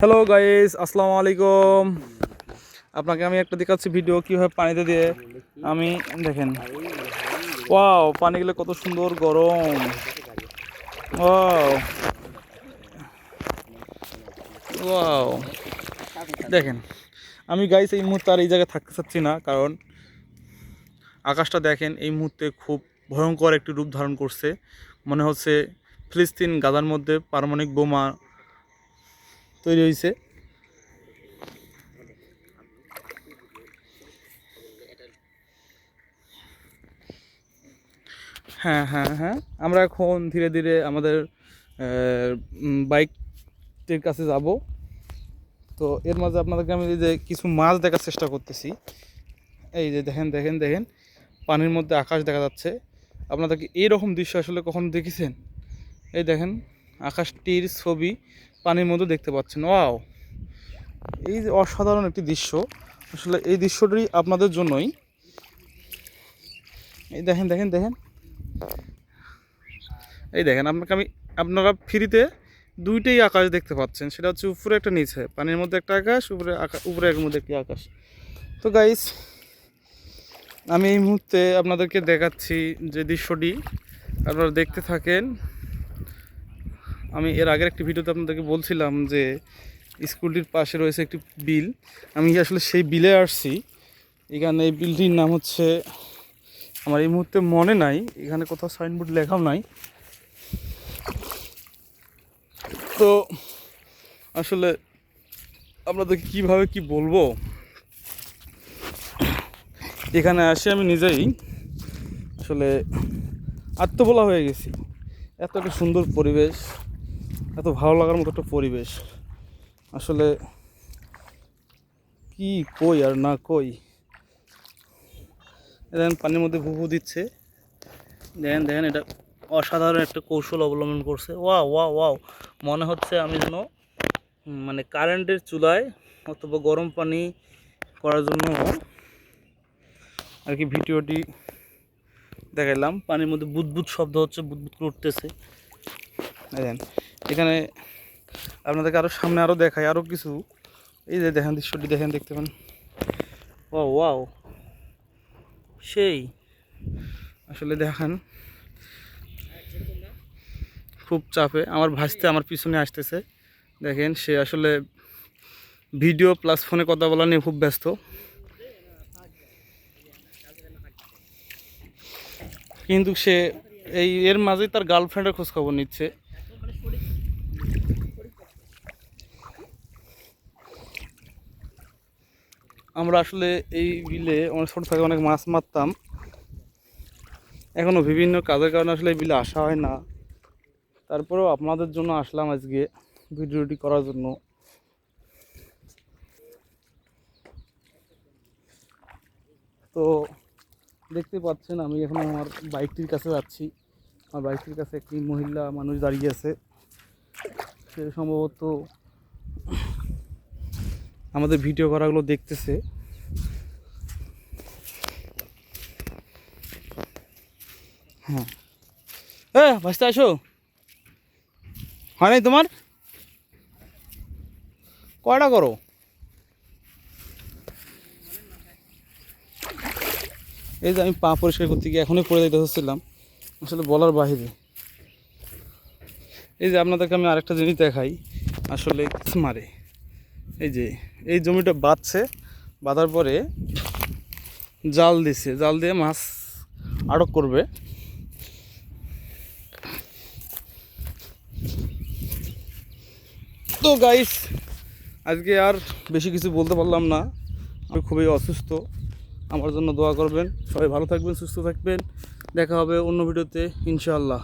Hello guys, আসসালামু আলাইকুম। আপনাকে আমি একটা দেখাচ্ছি ভিডিও কীভাবে পানিতে দিয়ে আমি দেখেন। ওয়াও, পানিগুলো কত সুন্দর গরম। ওয়াও ওয়াও, দেখেন। আমি গাইস এই মুহূর্তে আর এই জায়গায় থাকতে চাচ্ছি না, কারণ আকাশটা দেখেন এই মুহূর্তে খুব ভয়ঙ্কর একটি রূপ ধারণ করছে। মনে হচ্ছে ফিলিস্তিন গাজার মধ্যে পারমাণবিক বোমা তৈরি হয়েছে। হ্যাঁ হ্যাঁ হ্যাঁ, আমরা এখন ধীরে ধীরে আমাদের বাইকটির কাছে যাব। তো এর মাঝে আপনাদেরকে আমি এই যে কিছু মাছ দেখার চেষ্টা করতেছি। এই যে দেখেন দেখেন দেখেন, পানির মধ্যে আকাশ দেখা যাচ্ছে। আপনাদেরকে এইরকম দৃশ্য আসলে কখনো দেখেছেন? এই দেখেন, আকাশটির ছবি পানির মধ্যে দেখতে পাচ্ছেন। ওয়াও, এই যে অসাধারণ একটি দৃশ্য। আসলে এই দৃশ্যটি আপনাদের জন্যই। এই দেখেন দেখেন দেখেন, এই দেখেন আপনারা ফ্রিতে দুইটাই আকাশ দেখতে পাচ্ছেন। সেটা হচ্ছে উপরে একটা, নিচে পানির মধ্যে একটা আকাশ, উপরে এর মধ্যে একটি আকাশ। তো গাইস, আমি এই মুহূর্তে আপনাদেরকে দেখাচ্ছি যে দৃশ্যটি, আপনারা দেখতে থাকেন। আমি এর আগের একটি ভিডিওতে আপনাদেরকে বলছিলাম যে স্কুলটির পাশে রয়েছে একটি বিল। আমি আসলে সেই বিলে আসছি। এখানে এই বিলটির নাম হচ্ছে, আমার এই মুহূর্তে মনে নাই, এখানে কোথাও সাইনবোর্ড লেখাও নাই। তো আসলে আপনাদেরকে কীভাবে কি বলবো, এখানে আসে আমি নিজেই আসলে আত্মবলা হয়ে গেছি। এত একটা সুন্দর পরিবেশ, এত ভালো লাগার মতো একটা পরিবেশ, আসলে কি কই আর না কই। দেখেন পানির মধ্যে ভুভু দিচ্ছে, দেখেন দেখেন, এটা অসাধারণ একটা কৌশল অবলম্বন করছে। ওয়াও ওয়াও ওয়াও, মনে হচ্ছে আমি যেন মানে কারেন্টের চুলায় অথবা গরম পানি করার জন্য আর কি ভিডিওটি দেখাইলাম। পানির মধ্যে বুদবুদ শব্দ হচ্ছে, বুদবুদ করতেছে। দেখেন এখানে আপনাদেরকে আরও সামনে আরও দেখাই আরও কিছু। এই যে দেখেন দৃশ্যটি, দেখেন, দেখতে পান। ওয়াও ওয়াও, সেই আসলে দেখেন, খুব চাপে। আমার ভাসতে আমার পিছনে আসতেছে, দেখেন সে আসলে ভিডিও প্লাস ফোনে কথা বলা নিয়ে খুব ব্যস্ত। কিন্তু সে এর মাঝেই তার গার্লফ্রেন্ডের খোঁজ খবর নিচ্ছে। আমরা আসলে এই বিলে অনেক ছোটো থেকে অনেক মাছ মারতাম। এখনও বিভিন্ন কাজের কারণে আসলে এই বিলে আসা হয় না। তারপরেও আপনাদের জন্য আসলাম আজকে ভিডিওটি করার জন্য। তো দেখতে পাচ্ছেন আমি এখন আমার বাইকটির কাছে যাচ্ছি। আমার বাইকটির কাছে একটি মহিলা মানুষ দাঁড়িয়ে আছে। সে সম্ভবত আমাদের ভিডিও করাগুলো দেখতেছে। হ্যাঁ, হ্যাঁ ভাসতে আসো, হয় নাই তোমার? কয়টা করো? এই যে আমি পা পরিষ্কার করতে গিয়ে এখনই পড়ে যেতে হচ্ছিলাম, আসলে বলার বাহিরে। এই যে আপনাদেরকে আমি আরেকটা জিনিস দেখাই, আসলে মারে এই যে এই জমিটা বাঁধছে, বাঁধার পরে জাল দিছে, জাল দিয়ে মাছ আটক করবে। তো গাইস, আজকে আর বেশি কিছু বলতে পারলাম না, আমি খুবই অসুস্থ। আমার জন্য দোয়া করবেন, সবাই ভালো থাকবেন, সুস্থ থাকবেন। দেখা হবে অন্য ভিডিওতে ইনশাআল্লাহ।